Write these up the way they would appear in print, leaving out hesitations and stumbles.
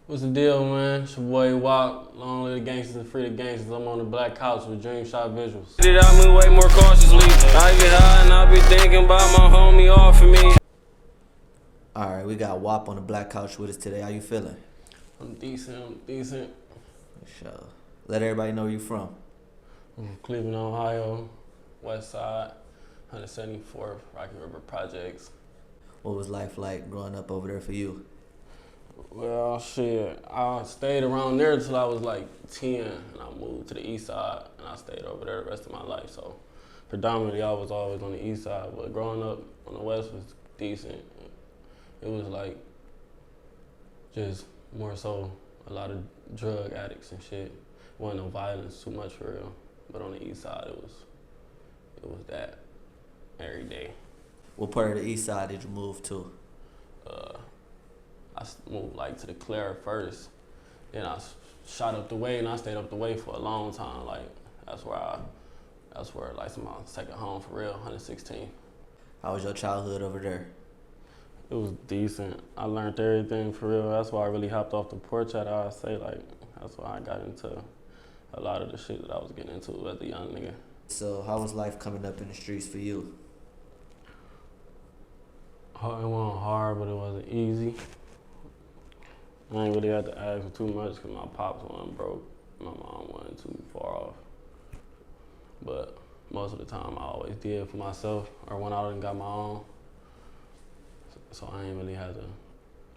What's the deal, man? It's your boy Wopp. Long live the gangsters and free the gangsters. I'm on the black couch with Dreamshot visuals. I move way more cautiously. I get high and I be thinking about my homie off of me. Alright, we got Wopp on the black couch with us today. How you feeling? I'm decent. For sure. Let everybody know where you from. I'm from Cleveland, Ohio, West Side, 174th, Rocky River Projects. What was life like growing up over there for you? Well, shit, I stayed around there until I was like 10, and I moved to the east side, and I stayed over there the rest of my life. So predominantly, I was always on the east side, but growing up on the west was decent. It was like just more so a lot of drug addicts and shit. Wasn't no violence too much for real, but on the east side, it was that every day. What part of the east side did you move to? I moved like to the Clara first, then I shot up the way, and I stayed up the way for a long time. Like that's where like my second home for real, 116. How was your childhood over there? It was decent. I learned everything for real. That's why I really hopped off the porch at I say like that's why I got into a lot of the shit that I was getting into as a young nigga. So how was life coming up in the streets for you? It wasn't hard, but it wasn't easy. I ain't really had to ask for too much because my pops wasn't broke. My mom wasn't too far off. But most of the time I always did for myself or went out and got my own. So I ain't really had to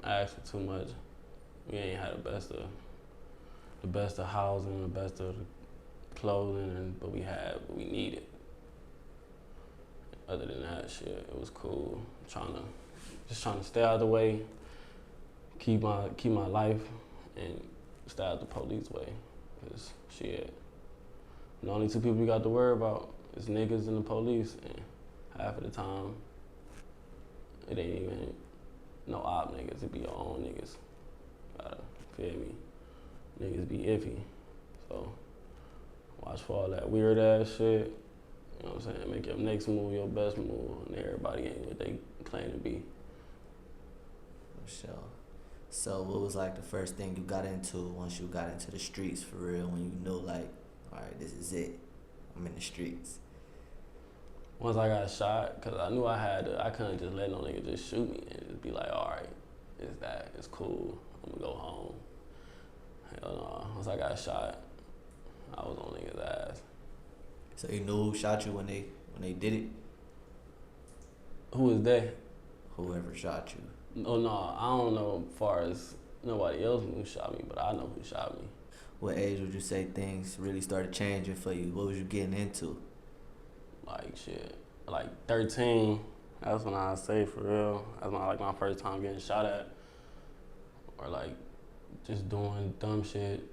ask for too much. We ain't had the best of housing, the best of the clothing, but we had what we needed. Other than that shit, it was cool. Just trying to stay out of the way, keep my life, and stay out the police way. Cause shit, the only two people you got to worry about is niggas and the police, and half of the time, it ain't even no op niggas, it be your own niggas. Gotta feel me? Niggas be iffy. So watch for all that weird ass shit. You know what I'm saying? Make your next move your best move, and everybody ain't what they claim to be. For sure. So what was like the first thing you got into once you got into the streets for real, when you knew like, all right, this is it, I'm in the streets? Once I got shot, cause I knew I couldn't just let no nigga just shoot me and just be like, all right, it's cool, I'm gonna go home. Hell no, once I got shot, I was on niggas' ass. So you knew who shot you when they did it? Who was that? Whoever shot you. Oh no, I don't know as far as nobody else who shot me, but I know who shot me. What age would you say things really started changing for you? What was you getting into? Like shit, like 13, that's when I say for real. That's my first time getting shot at. Or like just doing dumb shit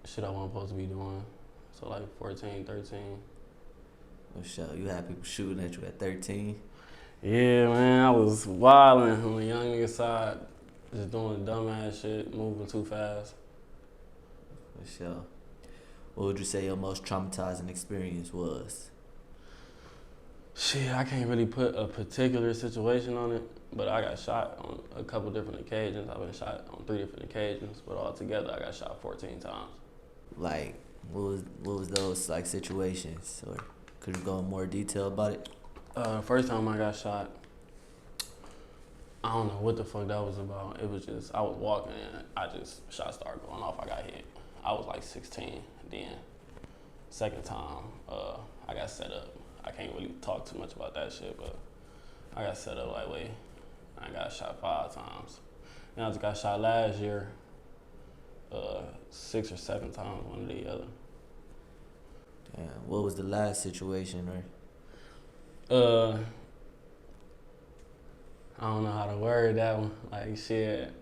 I wasn't supposed to be doing. So like 14, 13. For sure. You had people shooting at you at 13? Yeah, man, I was wilding on the young nigga side, just doing dumb ass shit, moving too fast. For sure. What would you say your most traumatizing experience was? Shit, I can't really put a particular situation on it, but I got shot on a couple different occasions. I've been shot on 3 different occasions, but altogether I got shot 14 times. Like, what was those like situations, or could you go in more detail about it? First time I got shot, I don't know what the fuck that was about. It was just, I was walking and shot started going off, I got hit. I was like 16 then. Second time, I got set up. I can't really talk too much about that shit, but I got set up like way. I got shot 5 times. And I just got shot last year, 6 or 7 times, one or the other. Damn, what was the last situation, right? I don't know how to word that one. Like shit,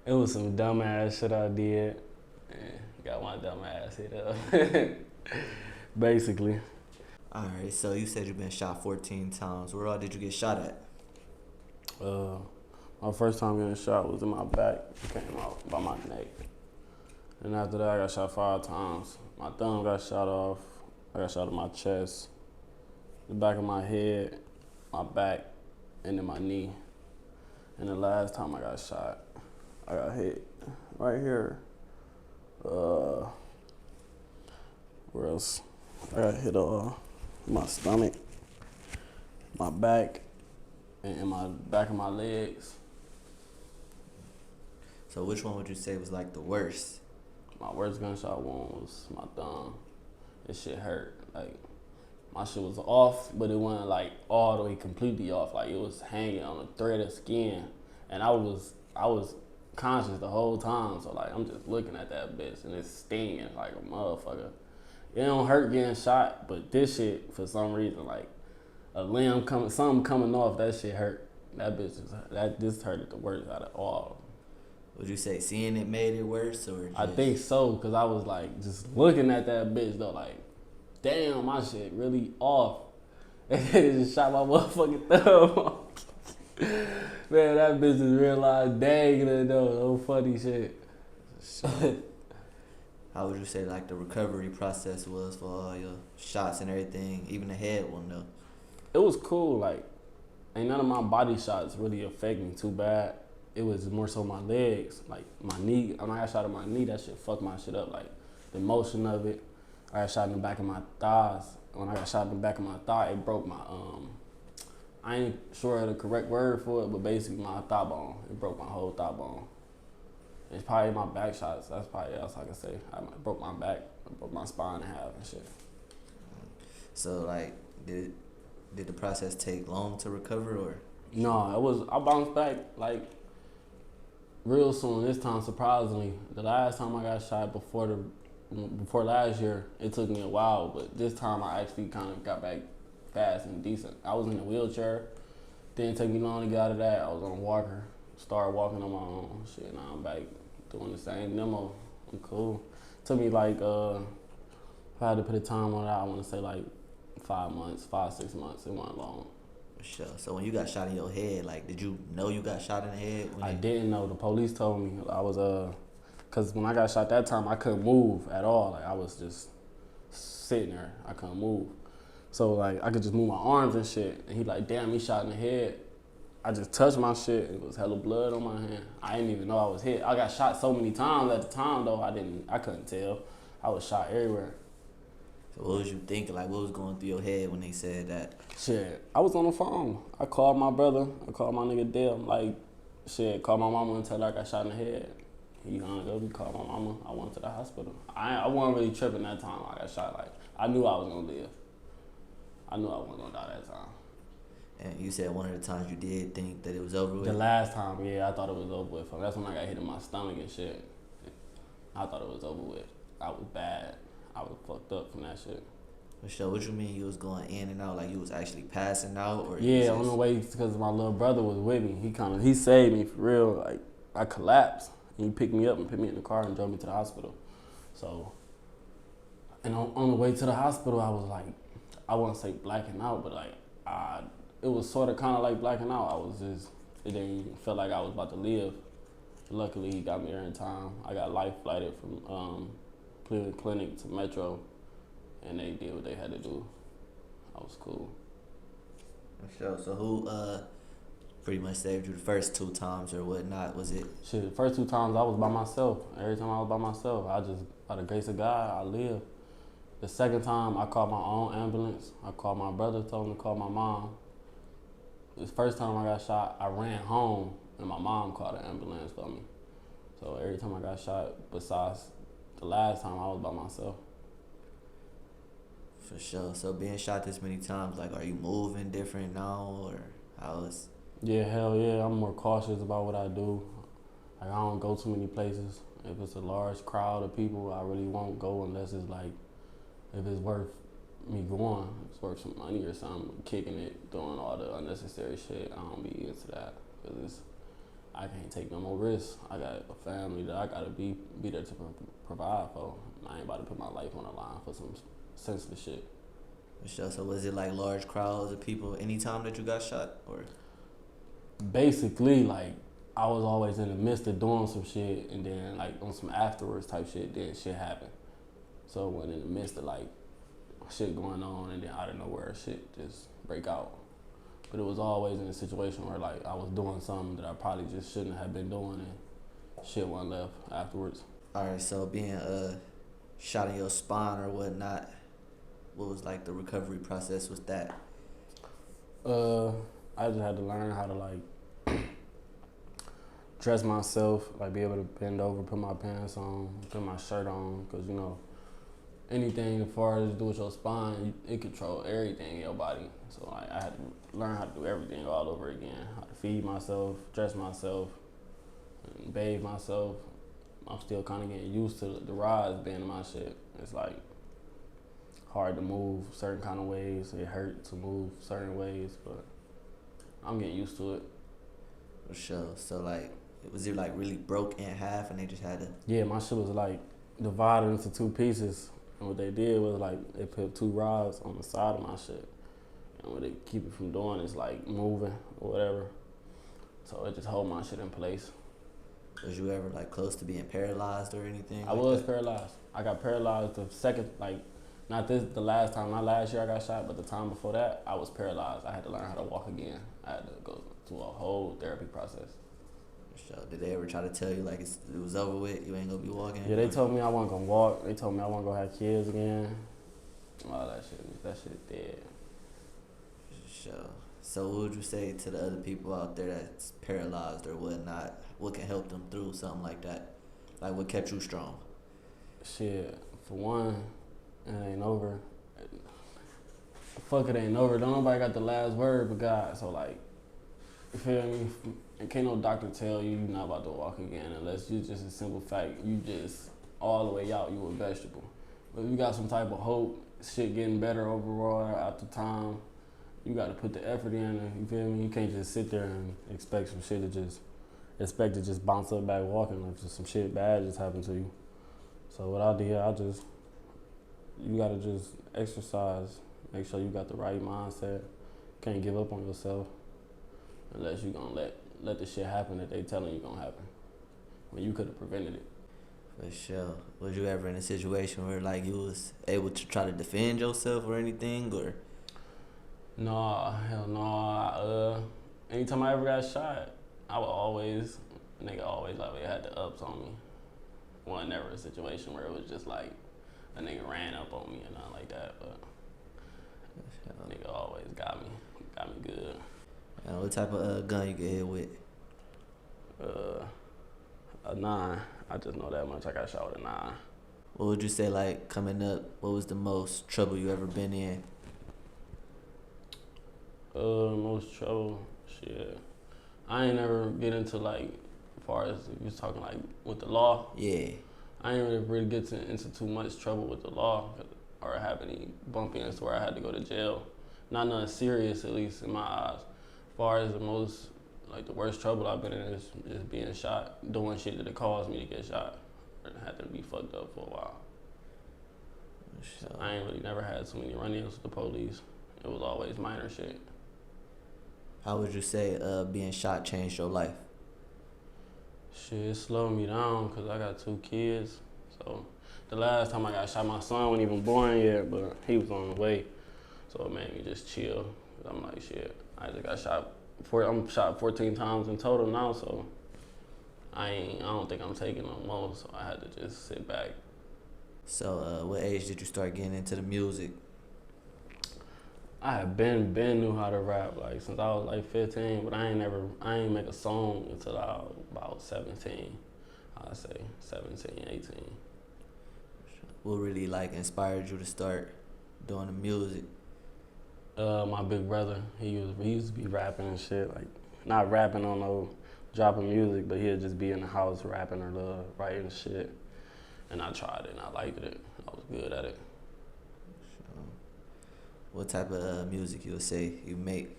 it was some dumbass shit I did. And got my dumb ass hit up. Basically. Alright, so you said you've been shot 14 times. Where all did you get shot at? My first time getting shot was in my back. It came out by my neck. And after that, I got shot 5 times. My thumb got shot off. I got shot in my chest, the back of my head, my back, and then my knee. And the last time I got shot, I got hit right here. Where else? I got hit my stomach, my back, and my back of my legs. So which one would you say was like the worst? My worst gunshot wound was my thumb. This shit hurt. Like, my shit was off, but it wasn't like all the way completely off. Like, it was hanging on a thread of skin, and I was conscious the whole time. So like, I'm just looking at that bitch, and it's stinging like a motherfucker. It don't hurt getting shot, but this shit, for some reason, like a limb something coming off, that shit hurt. That bitch this hurted the worst out of all. Would you say seeing it made it worse, or just... I think so, because I was like just looking at that bitch though, like, damn, my shit really off. And it just shot my motherfucking thumb off. Man, that bitch is real life dangling though, no funny shit. How would you say like the recovery process was for all your shots and everything, even the head one though? It was cool, like, ain't none of my body shots really affect me too bad. It was more so my legs, like my knee. When I got shot in my knee, that shit fucked my shit up. Like the motion of it. I got shot in the back of my thighs. When I got shot in the back of my thigh, it broke my I ain't sure of the correct word for it, but basically my thigh bone. It broke my whole thigh bone. It's probably my back shots. That's probably else I can say. I broke my back, I broke my spine in half and shit. So like, did the process take long to recover, or? No, I bounced back like real soon this time, surprisingly. The last time I got shot before last year, it took me a while, but this time I actually kind of got back fast and decent. I was in a wheelchair. Didn't take me long to get out of that. I was on a walker. Started walking on my own. Shit, now I'm back doing the same demo. I'm cool. Took me like, if I had to put a time on it, I want to say like 5 months, 6 months. It wasn't long. Sure. So when you got shot in your head, like, did you know you got shot in the head? I didn't know. The police told me. I was, cause when I got shot that time, I couldn't move at all. Like, I was just sitting there. I couldn't move. So like, I could just move my arms and shit. And he like, damn, he shot in the head. I just touched my shit. It was hella blood on my hand. I didn't even know I was hit. I got shot so many times at the time though. I couldn't tell. I was shot everywhere. So what was you thinking? Like, what was going through your head when they said that? Shit, I was on the phone. I called my brother. I called my nigga Dale. I'm like, shit, call my mama and tell her I got shot in the head. He hung up. He called my mama. I went to the hospital. I wasn't really tripping that time. I got shot. Like, I knew I was gonna live. I knew I wasn't gonna die that time. And you said one of the times you did think that it was over with? The last time, yeah, I thought it was over with. That's when I got hit in my stomach and shit. I thought it was over with. I was bad. I was fucked up from that shit. For sure. What you mean you was going in and out? Like you was actually passing out? Or yeah, on the way, because my little brother was with me. He saved me for real. Like, I collapsed. He picked me up and put me in the car and drove me to the hospital. So, and on the way to the hospital, I was like, I wouldn't say blacking out, but like, it was sort of kind of like blacking out. It didn't even feel like I was about to live. Luckily, he got me there in time. I got life flighted from Cleveland Clinic to Metro, and they did what they had to do. I was cool. For sure. So who pretty much saved you the first 2 times or whatnot? Was it? Shit, the first 2 times I was by myself. Every time I was by myself, I just, by the grace of God, I lived. The second time, I called my own ambulance. I called my brother, told him to call my mom. The first time I got shot, I ran home, and my mom called an ambulance for me. So every time I got shot, besides the last time, I was by myself. For sure. So being shot this many times, like, are you moving different now, or how is? Yeah, hell yeah. I'm more cautious about what I do. Like, I don't go too many places. If it's a large crowd of people, I really won't go unless it's like, if it's worth me going, it's worth some money or something, kicking it, doing all the unnecessary shit. I don't be into that, because I can't take no more risks. I got a family that I gotta be there to provide for. I ain't about to put my life on the line for some senseless shit. For sure. So was it like large crowds of people anytime that you got shot, or? Basically, like, I was always in the midst of doing some shit, and then like on some afterwards type shit, then shit happened. So when in the midst of like shit going on, and then out of nowhere shit just break out. But it was always in a situation where like I was doing something that I probably just shouldn't have been doing, and Shit went left afterwards. All right, so being shot in your spine or whatnot, what was like the recovery process with that? I just had to learn how to like dress myself, like be able to bend over, put my pants on, put my shirt on, cause you know anything as far as do with your spine, it control everything in your body. So like, I had to learn how to do everything all over again. How to feed myself, dress myself, and bathe myself. I'm still kind of getting used to the rods being in my shit. It's like hard to move certain kind of ways. It hurt to move certain ways, but I'm getting used to it. For sure. So like, was it like really broke in half and they just had to? Yeah, my shit was like divided into two pieces. And what they did was like they put two rods on the side of my shit. And what they keep it from doing is like moving or whatever. So it just hold my shit in place. Was you ever like close to being paralyzed or anything? I was paralyzed. I got paralyzed the second, like, not the last time, not last year I got shot, but the time before that, I was paralyzed. I had to learn how to walk again. I had to go through a whole therapy process. So did they ever try to tell you like it was over with, you ain't gonna be walking? Yeah, they told me I wasn't gonna walk. They told me I wasn't gonna have kids again. All that shit dead. Sure. So what would you say to the other people out there that's paralyzed or whatnot? What can help them through something like that? Like what kept you strong? Shit, for one, it ain't over. Fuck, it ain't over. Don't nobody got the last word but God. So like, you feel me? And can't no doctor tell you you're not about to walk again unless you just a simple fact. You just all the way out, you a vegetable. But if you got some type of hope, shit getting better overall after time, you got to put the effort in. And, you feel me? You can't just sit there and expect some shit to just bounce up back walking. Like just some shit bad just happened to you. So what I did, you got to just exercise. Make sure you got the right mindset. Can't give up on yourself unless you gonna let the shit happen that they telling you gonna happen when you could have prevented it. For sure. Was you ever in a situation where like you was able to try to defend yourself or anything, or? No, hell no. Anytime I ever got shot, nigga always like they had the ups on me. Wasn't never a situation where it was just like a nigga ran up on me or nothing like that, but nigga always got me good. What type of gun you get hit with? A 9. I just know that much. I got shot with a 9. What would you say, like, coming up, what was the most trouble you ever been in? Most trouble, shit. I ain't never get into, like, as far as if you're talking, like, with the law. Yeah. I ain't really get into too much trouble with the law or have any bump ins where I had to go to jail. Not nothing serious, at least in my eyes. As far as the worst trouble I've been in is just being shot, doing shit that caused me to get shot. I had to be fucked up for a while. Sure. So I ain't really never had too many run-ins with the police. It was always minor shit. How would you say being shot changed your life? Shit, it slowed me down because I got 2 kids. So the last time I got shot, my son wasn't even born yet, but he was on the way. So it made me just chill. I'm like, shit, I just got shot. I'm shot 14 times in total now, so I don't think I'm taking no more. So I had to just sit back. So what age did you start getting into the music? I had been knew how to rap like since I was like 15, but I ain't make a song until I was about 17. I'd say 17, 18. What really like inspired you to start doing the music? My big brother, he used to be rapping and shit, like not rapping on no dropping music, but he'd just be in the house rapping or writing shit. And I tried it and I liked it. I was good at it. What type of music you would say you make?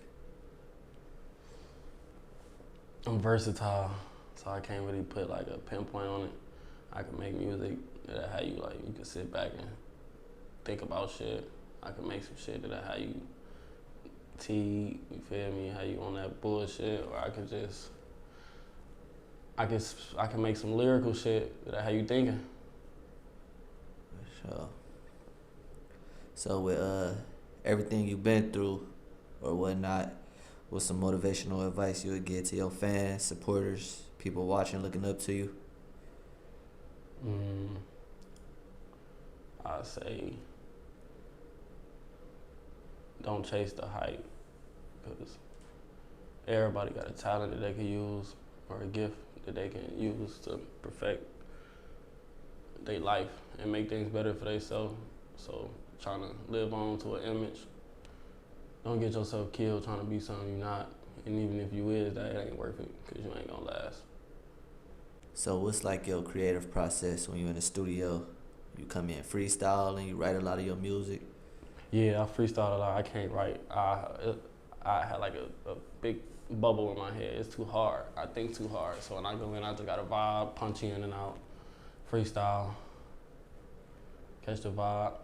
I'm versatile, so I can't really put like a pinpoint on it. I can make music that how you like, you can sit back and think about shit. I can make some shit that how you you feel me, how you on that bullshit, or I can make some lyrical shit that how you thinking. Sure. So with everything you've been through or whatnot, what's some motivational advice you would give to your fans, supporters, people watching, looking up to you? say don't chase the hype, because everybody got a talent that they can use or a gift that they can use to perfect their life and make things better for themselves. So trying to live on to an image, don't get yourself killed trying to be something you're not. And even if you is, that ain't worth it, because you ain't gonna last. So what's like your creative process when you're in the studio? You come in freestyle and you write a lot of your music? Yeah, I freestyle a lot. I can't write. I had like a big bubble in my head. It's too hard. I think too hard. So when I go in, I just got to vibe, punch in and out, freestyle, catch the vibe.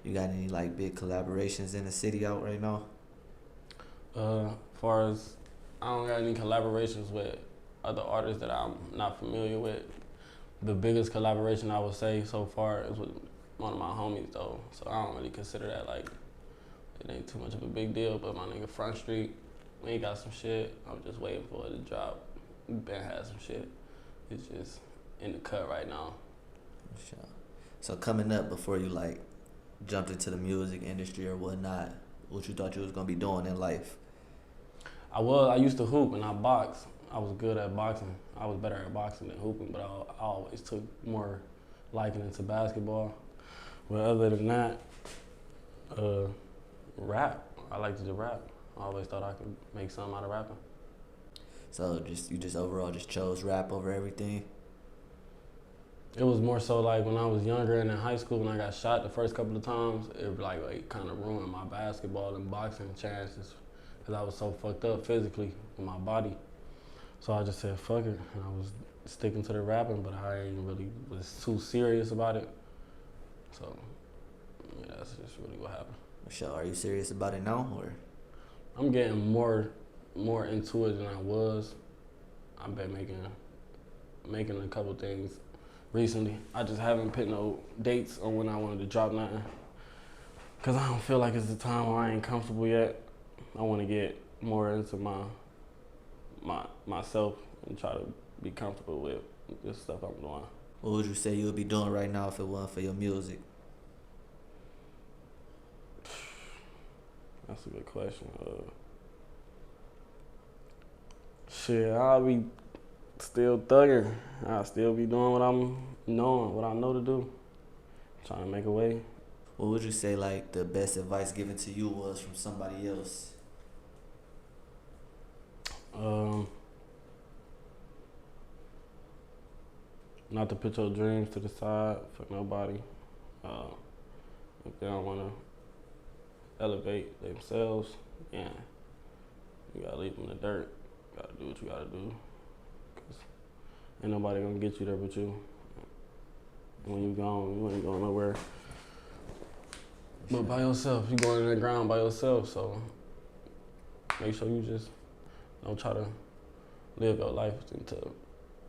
You got any like big collaborations in the city out right now? As far as, I don't got any collaborations with other artists that I'm not familiar with. The biggest collaboration I would say so far is with one of my homies though. So I don't really consider that like, it ain't too much of a big deal, but my nigga Front Street, we got some shit. I'm just waiting for it to drop. We been had some shit. It's just in the cut right now. Sure. So coming up, before you like jumped into the music industry or whatnot, what you thought you was gonna be doing in life? I used to hoop and I boxed. I was good at boxing. I was better at boxing than hooping, but I always took more liking into basketball. But other than that, rap. I like to do rap. I always thought I could make something out of rapping. So you just overall just chose rap over everything? It was more so like when I was younger and in high school when I got shot the first couple of times, it like kind of ruined my basketball and boxing chances because I was so fucked up physically in my body. So I just said fuck it, and I was sticking to the rapping, but I ain't really was too serious about it. So yeah, that's just really what happened. So are you serious about it now, or? I'm getting more into it than I was. I've been making a couple things recently. I just haven't put no dates on when I wanted to drop nothing, cause I don't feel like it's the time where I ain't comfortable yet. I want to get more into myself and try to be comfortable with this stuff I'm doing. What would you say you would be doing right now if it wasn't for your music? That's a good question. Shit, I'll be still thugging. I'll still be doing what I know to do. Trying to make a way. What would you say like the best advice given to you was from somebody else? Not to put your dreams to the side for nobody. If they don't want to elevate themselves, yeah, you gotta leave them in the dirt. You gotta do what you gotta do. Cause ain't nobody gonna get you there but you. And when you gone, you ain't going nowhere. But by yourself, you going in the ground by yourself. So make sure you just don't try to live your life to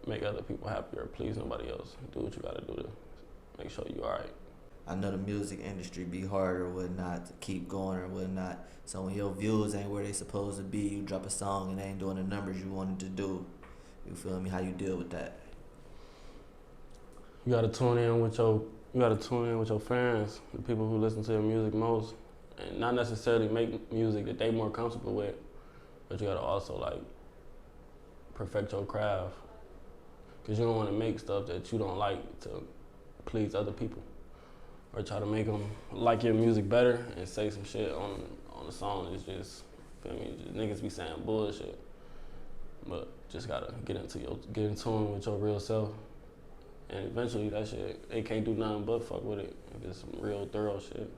make other people happy or please nobody else. Do what you gotta do to make sure you alright. I know the music industry be hard or whatnot to keep going or whatnot. So when your views ain't where they supposed to be, you drop a song and they ain't doing the numbers you wanted to do. You feel me? How you deal with that? You gotta tune in with your fans, the people who listen to your music most, and not necessarily make music that they more comfortable with, but you gotta also like perfect your craft. Cause you don't want to make stuff that you don't like to please other people, or try to make them like your music better and say some shit on the song. It's just, feel me? Just niggas be saying bullshit, but just gotta get in tune with your real self, and eventually that shit, they can't do nothing but fuck with it if it's some real thorough shit.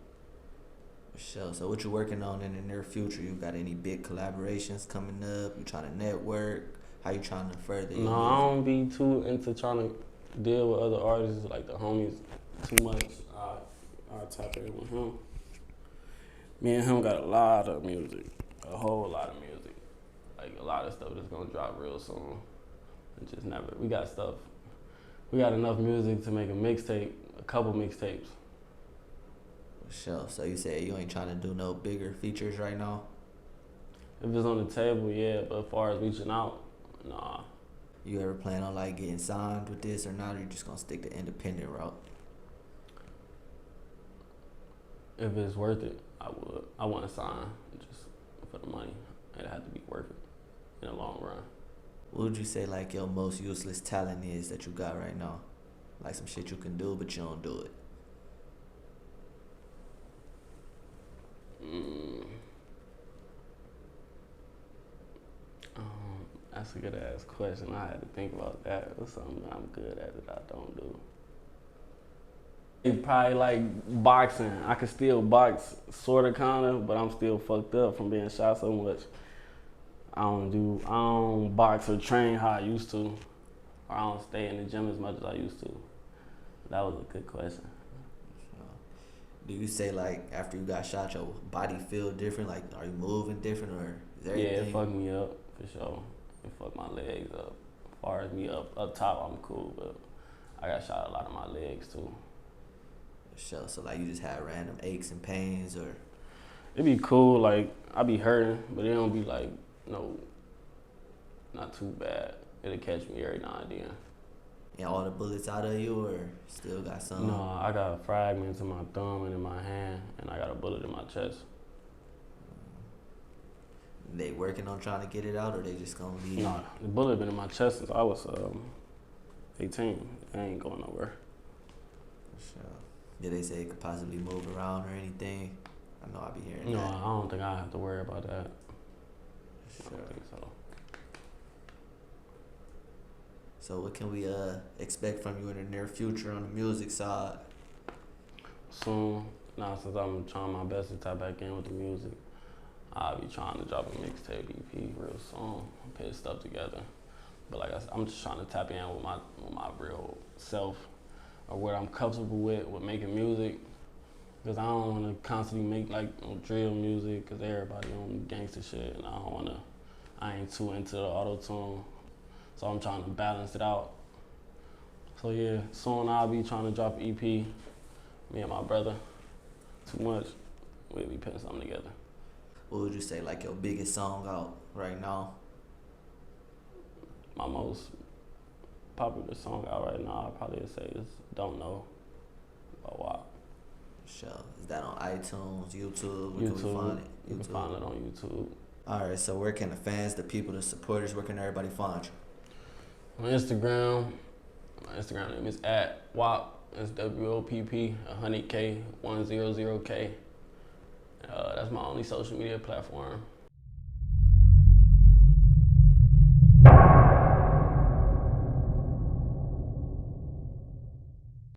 For sure. So what you working on in the near future? You got any big collaborations coming up? You trying to network? How you trying to further your music? I don't be too into trying to deal with other artists like the homies too much. I tap in with him. Me and him got a lot of music, a whole lot of music. Like a lot of stuff that's gonna drop real soon. And just never, we got enough music to make a couple mixtapes. For sure. So you said you ain't trying to do no bigger features right now? If it's on the table, yeah, but as far as reaching out, nah. You ever plan on like getting signed with this or not, or you just gonna stick to independent route? If it's worth it, I would. I wouldn't sign just for the money. It had to be worth it in the long run. What would you say like your most useless talent is that you got right now? Like some shit you can do but you don't do it. That's a good ass question. I had to think about that. It's something that I'm good at that I don't do. It's probably like boxing. I could still box, sorta, kinda, but I'm still fucked up from being shot so much. I don't box or train how I used to, or I don't stay in the gym as much as I used to. That was a good question. Do you say like after you got shot, your body feel different? Like, are you moving different, or is there Yeah, anything? it fucked me up for sure. It fucked my legs up. As far as me up top, I'm cool, but I got shot a lot of my legs too. Sure. So like you just had random aches and pains, or It'd be cool, like I be hurting, but it don't be like not too bad. It'll catch me every now and then. and all the bullets out of you, or still got some? No, I got fragments in my thumb and in my hand, and I got a bullet in my chest. They working on trying to get it out, or they just gonna leave? No, the bullet been in my chest since I was 18. It ain't going nowhere. Sure. Did they say it could possibly move around or anything? I know I be hearing No, that. I don't think I have to worry about that. I Sure. don't think so. So what can we expect from you in the near future on the music side? Soon, now since I'm trying my best to tap back in with the music, I'll be trying to drop a mixtape EP real soon, put stuff together. But like I said, I'm just trying to tap in with my real self, or what I'm comfortable with making music. Cause I don't want to constantly make like drill music, cause everybody on gangster shit, and I ain't too into the auto tune. So I'm trying to balance it out. So yeah, soon I'll be trying to drop an EP. Me and my brother. Too much. We'll be putting something together. What would you say like your biggest song out right now? My most popular song out right now, I'd probably say is Don't Know by Wopp. Sure. Is that on iTunes, YouTube? Where YouTube. can we find it? You can find it on YouTube. All right. So where can the fans, the people, the supporters, where can everybody find you? On Instagram, my Instagram name is @Wopp. It's WOPP 100K 100K. That's my only social media platform.